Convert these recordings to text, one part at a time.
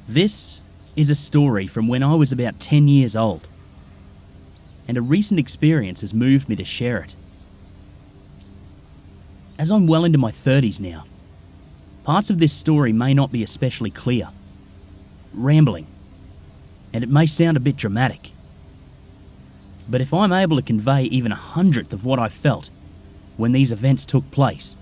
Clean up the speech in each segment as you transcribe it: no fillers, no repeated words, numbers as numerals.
This is a story from when I was about 10 years old, and a recent experience has moved me to share it. As I'm well into my 30s now, parts of this story may not be especially clear, rambling, and it may sound a bit dramatic. But if I'm able to convey even 100th of what I felt when these events took place,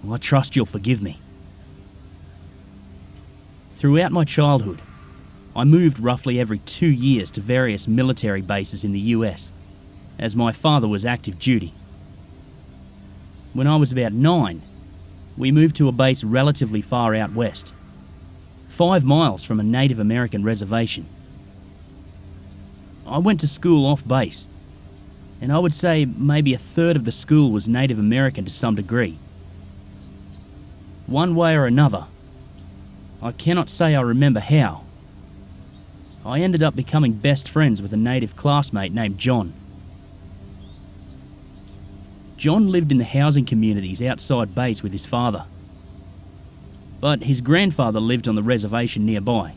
well, I trust you'll forgive me. Throughout my childhood, I moved roughly every 2 years to various military bases in the US, as my father was active duty. When I was about 9, we moved to a base relatively far out west, 5 miles from a Native American reservation. I went to school off base, and I would say maybe a third of the school was Native American to some degree. One way or another, I cannot say I remember how, I ended up becoming best friends with a native classmate named John. John lived in the housing communities outside base with his father, but his grandfather lived on the reservation nearby,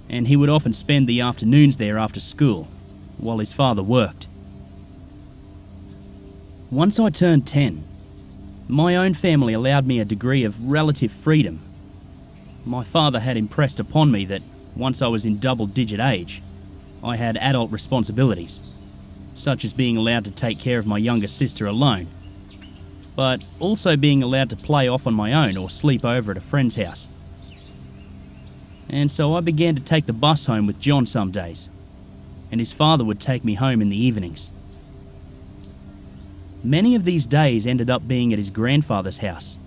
and he would often spend the afternoons there after school while his father worked. Once I turned 10, my own family allowed me a degree of relative freedom. My father had impressed upon me that once I was in double-digit age, I had adult responsibilities, such as being allowed to take care of my younger sister alone, but also being allowed to play off on my own or sleep over at a friend's house. And so I began to take the bus home with John some days, and his father would take me home in the evenings. Many of these days ended up being at his grandfather's house,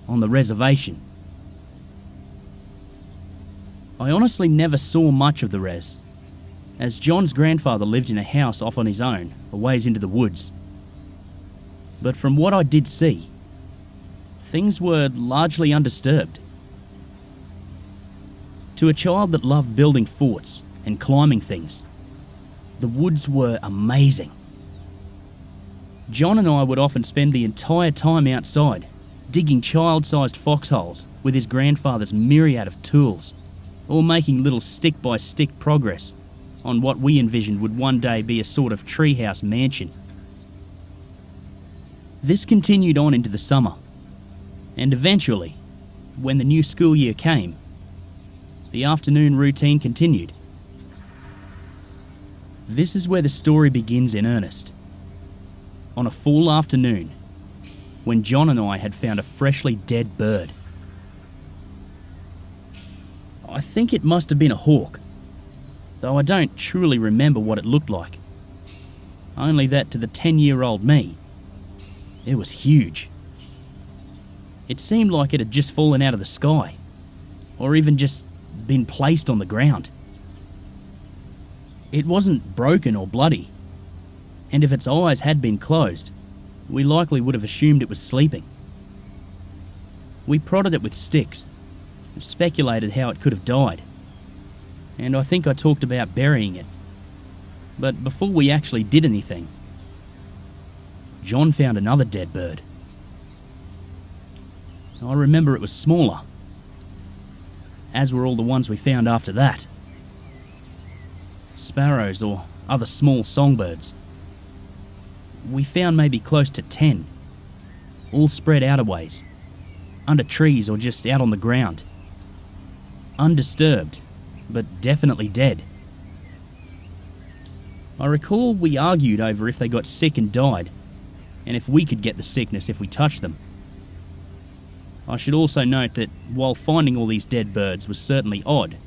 on the reservation. I honestly never saw much of the res, as John's grandfather lived in a house off on his own, a ways into the woods. But from what I did see, things were largely undisturbed. To a child that loved building forts and climbing things, the woods were amazing. John and I would often spend the entire time outside, digging child-sized foxholes with his grandfather's myriad of tools, or making little stick-by-stick progress on what we envisioned would one day be a sort of treehouse mansion. This continued on into the summer, and eventually, when the new school year came, the afternoon routine continued. This is where the story begins in earnest. On a full afternoon, when John and I had found a freshly dead bird. I think it must have been a hawk, though I don't truly remember what it looked like. Only that to the 10-year-old me, it was huge. It seemed like it had just fallen out of the sky, or even just been placed on the ground. It wasn't broken or bloody, and if its eyes had been closed, we likely would have assumed it was sleeping. We prodded it with sticks, speculated how it could have died, and I think I talked about burying it. But before we actually did anything, John found another dead bird. I remember it was smaller, as were all the ones we found after that. Sparrows or other small songbirds. We found maybe close to 10, all spread out a ways, under trees or just out on the ground. Undisturbed, but definitely dead. I recall we argued over if they got sick and died, and if we could get the sickness if we touched them. I should also note that while finding all these dead birds was certainly odd,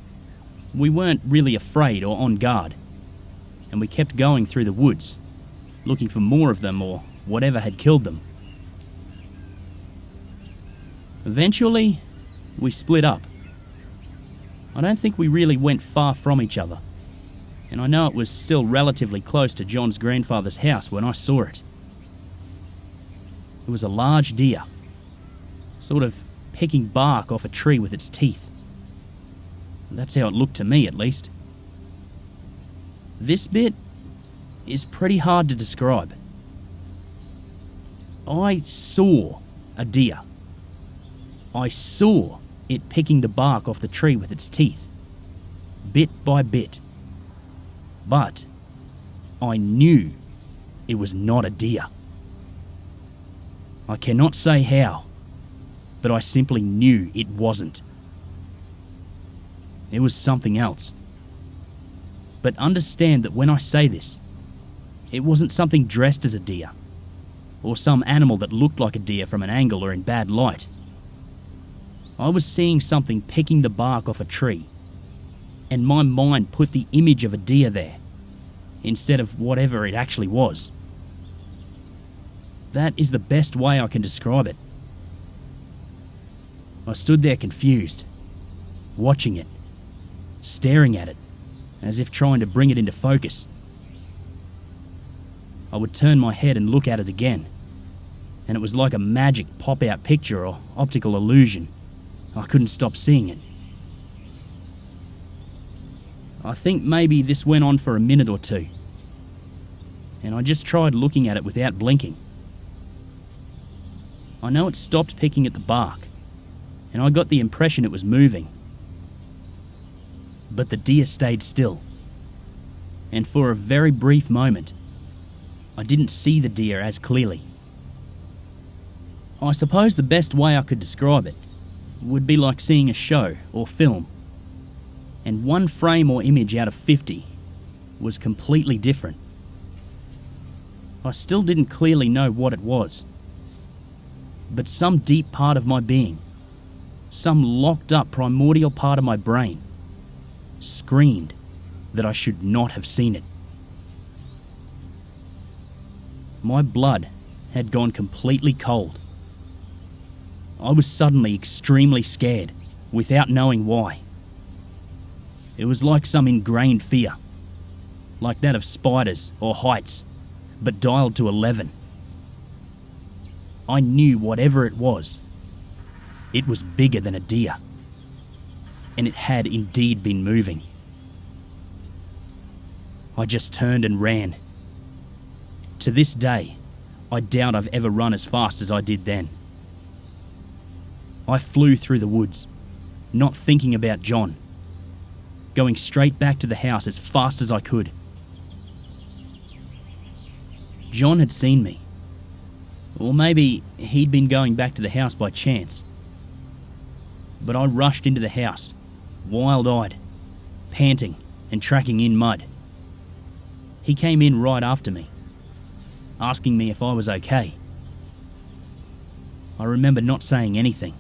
we weren't really afraid or on guard, and we kept going through the woods, looking for more of them or whatever had killed them. Eventually, we split up. I don't think we really went far from each other, and I know it was still relatively close to John's grandfather's house when I saw it. It was a large deer, sort of picking bark off a tree with its teeth. That's how it looked to me, at least. This bit is pretty hard to describe. I saw a deer. I saw it picking the bark off the tree with its teeth, bit by bit. But I knew it was not a deer. I cannot say how, but I simply knew it wasn't. It was something else. But understand that when I say this, it wasn't something dressed as a deer, or some animal that looked like a deer from an angle or in bad light. I was seeing something picking the bark off a tree, and my mind put the image of a deer there, instead of whatever it actually was. That is the best way I can describe it. I stood there confused, watching it, staring at it, as if trying to bring it into focus. I would turn my head and look at it again, and it was like a magic pop-out picture or optical illusion. I couldn't stop seeing it. I think maybe this went on for a minute or two, and I just tried looking at it without blinking. I know it stopped picking at the bark, and I got the impression it was moving. But the deer stayed still, and for a very brief moment, I didn't see the deer as clearly. I suppose the best way I could describe it would be like seeing a show or film, and one frame or image out of 50 was completely different. I still didn't clearly know what it was, but some deep part of my being, some locked up primordial part of my brain, screamed that I should not have seen it. My blood had gone completely cold. I was suddenly extremely scared, without knowing why. It was like some ingrained fear, like that of spiders or heights, but dialed to 11. I knew whatever it was bigger than a deer, and it had indeed been moving. I just turned and ran. To this day, I doubt I've ever run as fast as I did then. I flew through the woods, not thinking about John, going straight back to the house as fast as I could. John had seen me, or maybe he'd been going back to the house by chance. But I rushed into the house, wild-eyed, panting and tracking in mud. He came in right after me, asking me if I was okay. I remember not saying anything,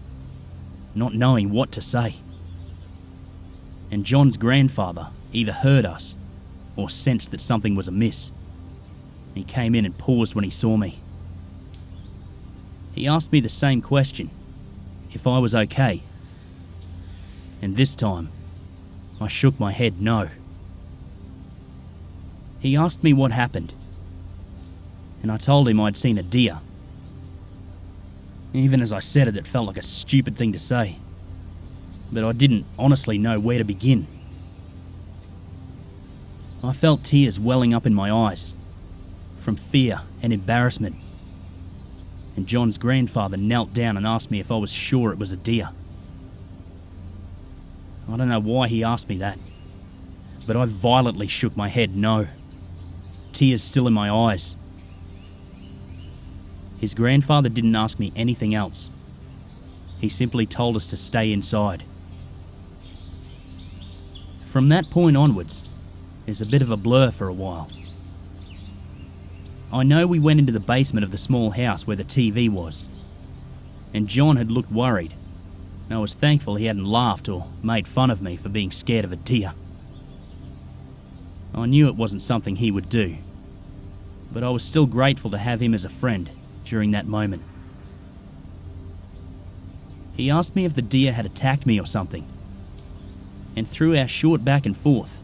not knowing what to say. And John's grandfather either heard us or sensed that something was amiss. He came in and paused when he saw me. He asked me the same question, if I was okay. And this time, I shook my head no. He asked me what happened, and I told him I'd seen a deer. Even as I said it, it felt like a stupid thing to say, but I didn't honestly know where to begin. I felt tears welling up in my eyes, from fear and embarrassment, and John's grandfather knelt down and asked me if I was sure it was a deer. I don't know why he asked me that, but I violently shook my head no, tears still in my eyes. His grandfather didn't ask me anything else. He simply told us to stay inside. From that point onwards, it's a bit of a blur for a while. I know we went into the basement of the small house where the TV was, and John had looked worried, and I was thankful he hadn't laughed or made fun of me for being scared of a deer. I knew it wasn't something he would do, but I was still grateful to have him as a friend during that moment. He asked me if the deer had attacked me or something, and through our short back and forth,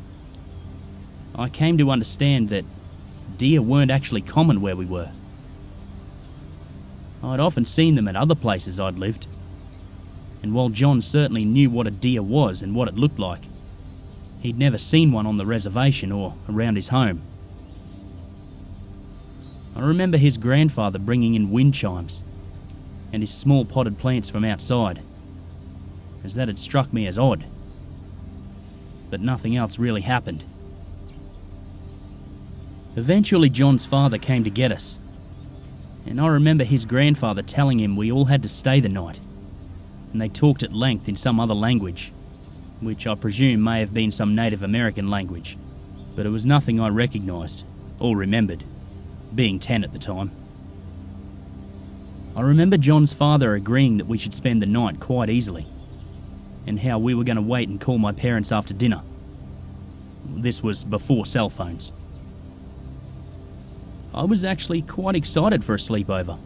I came to understand that deer weren't actually common where we were. I'd often seen them at other places I'd lived, and while John certainly knew what a deer was and what it looked like, he'd never seen one on the reservation or around his home. I remember his grandfather bringing in wind chimes and his small potted plants from outside, as that had struck me as odd. But nothing else really happened. Eventually, John's father came to get us, and I remember his grandfather telling him we all had to stay the night, and they talked at length in some other language, which I presume may have been some Native American language, but it was nothing I recognised or remembered, being 10 at the time. I remember John's father agreeing that we should spend the night quite easily, and how we were going to wait and call my parents after dinner. This was before cell phones. I was actually quite excited for a sleepover,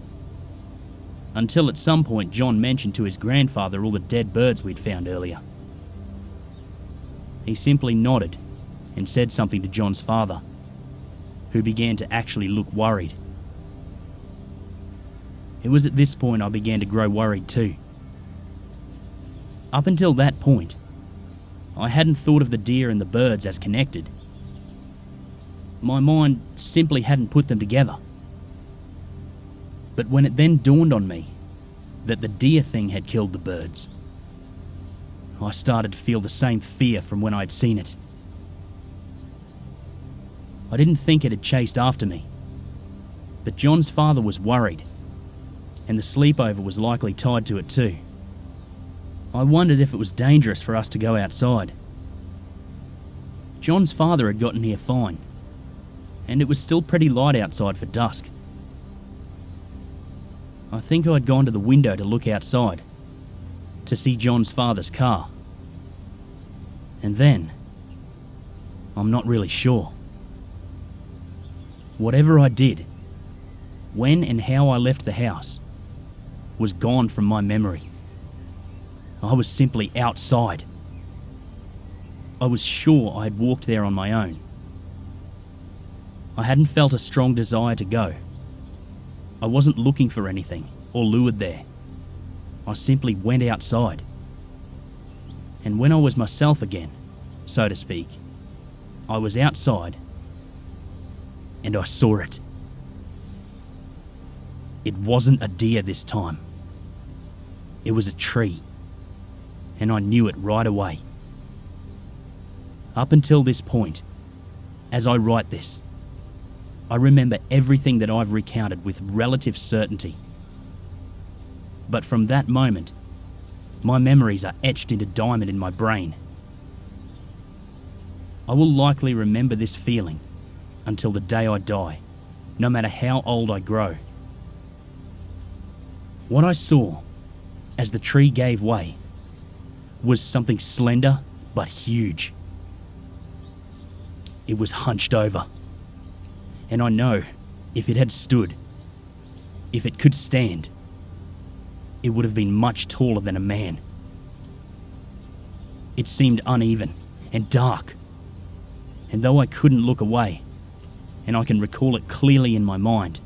until at some point John mentioned to his grandfather all the dead birds we'd found earlier. He simply nodded and said something to John's father, who began to actually look worried. It was at this point I began to grow worried too. Up until that point, I hadn't thought of the deer and the birds as connected. My mind simply hadn't put them together. But when it then dawned on me that the deer thing had killed the birds, I started to feel the same fear from when I'd seen it. I didn't think it had chased after me, but John's father was worried, and the sleepover was likely tied to it too. I wondered if it was dangerous for us to go outside. John's father had gotten here fine, and it was still pretty light outside for dusk. I think I'd gone to the window to look outside, to see John's father's car. And then, I'm not really sure. Whatever I did, when and how I left the house, was gone from my memory. I was simply outside. I was sure I had walked there on my own. I hadn't felt a strong desire to go. I wasn't looking for anything or lured there. I simply went outside. And when I was myself again, so to speak, I was outside and I saw it. It wasn't a deer this time. It was a tree, and I knew it right away. Up until this point, as I write this, I remember everything that I've recounted with relative certainty. But from that moment, my memories are etched into diamond in my brain. I will likely remember this feeling until the day I die, no matter how old I grow. What I saw as the tree gave way was something slender but huge. It was hunched over. And I know if it had stood, if it could stand, it would have been much taller than a man. It seemed uneven and dark, and though I couldn't look away, and I can recall it clearly in my mind,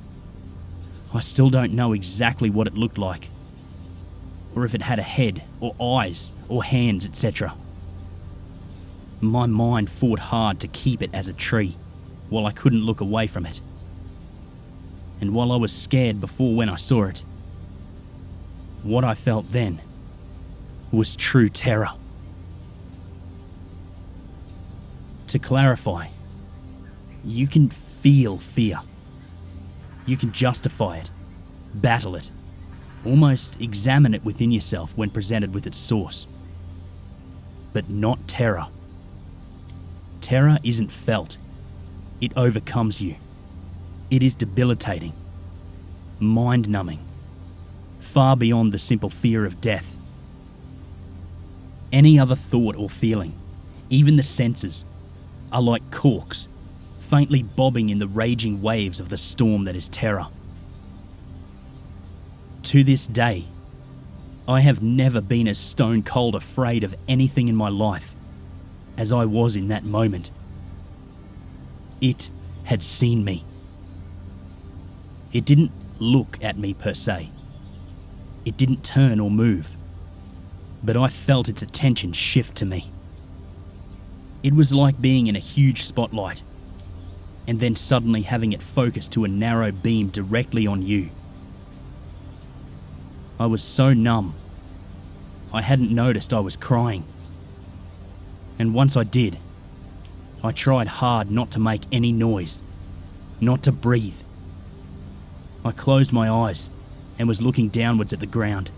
I still don't know exactly what it looked like, or if it had a head, or eyes, or hands, etc. My mind fought hard to keep it as a tree, while I couldn't look away from it. And while I was scared before when I saw it, what I felt then was true terror. To clarify, you can feel fear. You can justify it, battle it, almost examine it within yourself when presented with its source. But not terror. Terror isn't felt. It overcomes you. It is debilitating, mind-numbing, far beyond the simple fear of death. Any other thought or feeling, even the senses, are like corks, faintly bobbing in the raging waves of the storm that is terror. To this day, I have never been as stone cold afraid of anything in my life as I was in that moment. It had seen me. It didn't look at me per se. It didn't turn or move, but I felt its attention shift to me. It was like being in a huge spotlight, and then suddenly having it focused to a narrow beam directly on you. I was so numb, I hadn't noticed I was crying. And once I did, I tried hard not to make any noise, not to breathe. I closed my eyes and was looking downwards at the ground.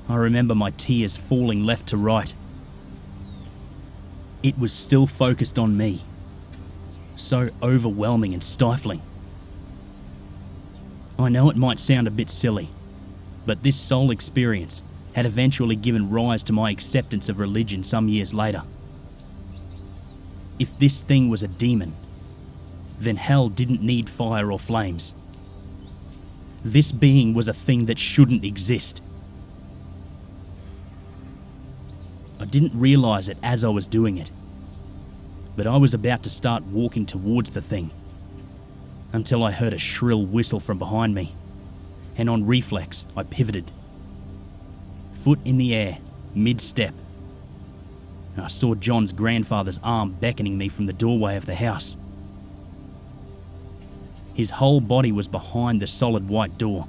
I remember my tears falling left to right. It was still focused on me, so overwhelming and stifling. I know it might sound a bit silly, but this soul experience had eventually given rise to my acceptance of religion some years later. If this thing was a demon, then hell didn't need fire or flames. This being was a thing that shouldn't exist. I didn't realise it as I was doing it, but I was about to start walking towards the thing until I heard a shrill whistle from behind me, and on reflex I pivoted. Foot in the air, mid-step, and I saw John's grandfather's arm beckoning me from the doorway of the house. His whole body was behind the solid white door,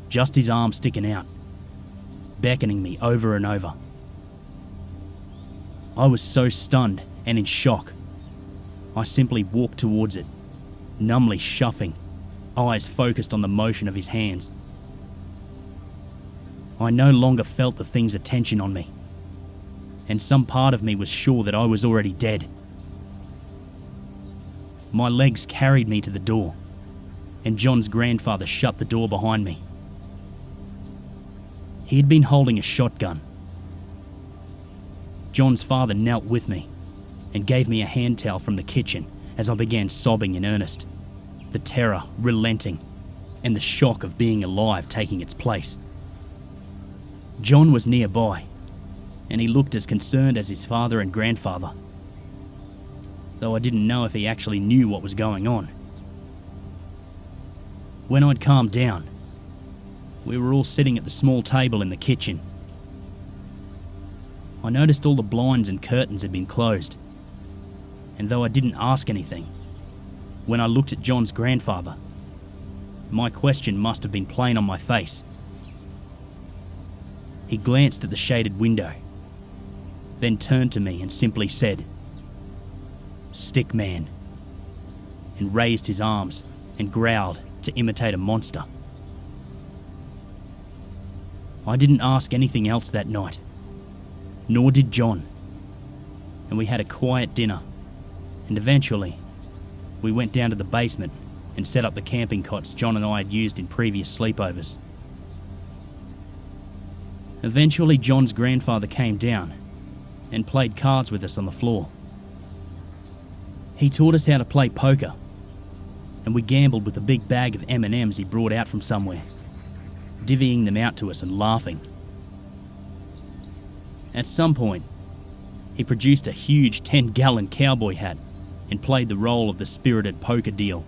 just his arm sticking out, beckoning me over and over. I was so stunned and in shock, I simply walked towards it, numbly shuffling, eyes focused on the motion of his hands. I no longer felt the thing's attention on me, and some part of me was sure that I was already dead. My legs carried me to the door, and John's grandfather shut the door behind me. He had been holding a shotgun. John's father knelt with me and gave me a hand towel from the kitchen as I began sobbing in earnest, the terror relenting and the shock of being alive taking its place. John was nearby, and he looked as concerned as his father and grandfather, though I didn't know if he actually knew what was going on. When I'd calmed down, we were all sitting at the small table in the kitchen. I noticed all the blinds and curtains had been closed, and though I didn't ask anything, when I looked at John's grandfather, my question must have been plain on my face. He glanced at the shaded window, then turned to me and simply said, "Stick Man," and raised his arms and growled to imitate a monster. I didn't ask anything else that night, nor did John, and we had a quiet dinner, and eventually we went down to the basement and set up the camping cots John and I had used in previous sleepovers. Eventually John's grandfather came down and played cards with us on the floor. He taught us how to play poker, and we gambled with a big bag of M&Ms he brought out from somewhere, divvying them out to us and laughing. At some point, he produced a huge 10-gallon cowboy hat and played the role of the spirited poker deal,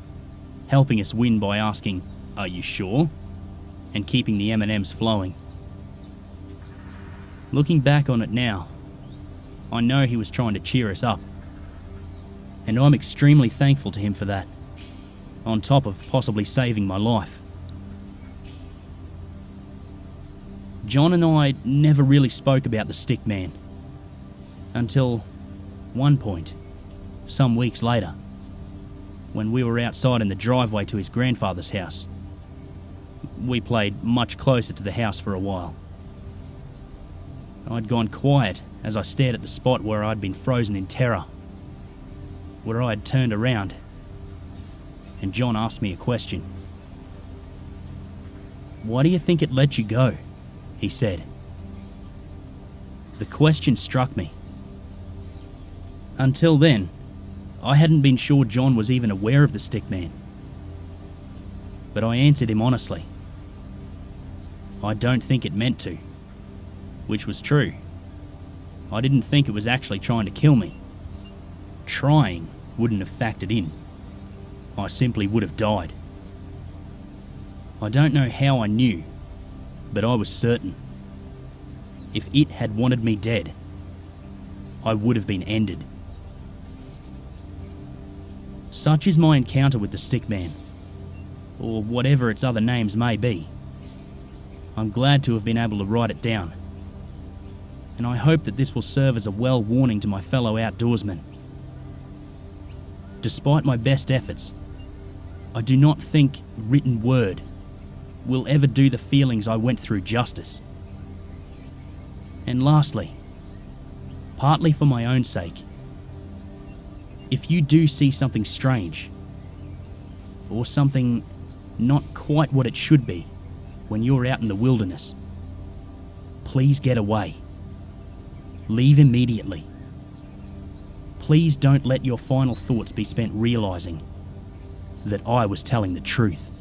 helping us win by asking, "Are you sure?" and keeping the M&Ms flowing. Looking back on it now, I know he was trying to cheer us up, and I'm extremely thankful to him for that, on top of possibly saving my life. John and I never really spoke about the Stick Man, until one point, some weeks later, when we were outside in the driveway to his grandfather's house. We played much closer to the house for a while. I'd gone quiet as I stared at the spot where I'd been frozen in terror, where I had turned around, and John asked me a question. "Why do you think it let you go?" he said. The question struck me. Until then, I hadn't been sure John was even aware of the Stick Man. But I answered him honestly. I don't think it meant to, which was true. I didn't think it was actually trying to kill me. Trying wouldn't have factored in. I simply would have died. I don't know how I knew, but I was certain. If it had wanted me dead, I would have been ended. Such is my encounter with the Stick Man, or whatever its other names may be. I'm glad to have been able to write it down, and I hope that this will serve as a well-warning to my fellow outdoorsmen. Despite my best efforts, I do not think written word will ever do the feelings I went through justice. And lastly, partly for my own sake, if you do see something strange, or something not quite what it should be when you're out in the wilderness, please get away. Leave immediately. Please don't let your final thoughts be spent realizing that I was telling the truth.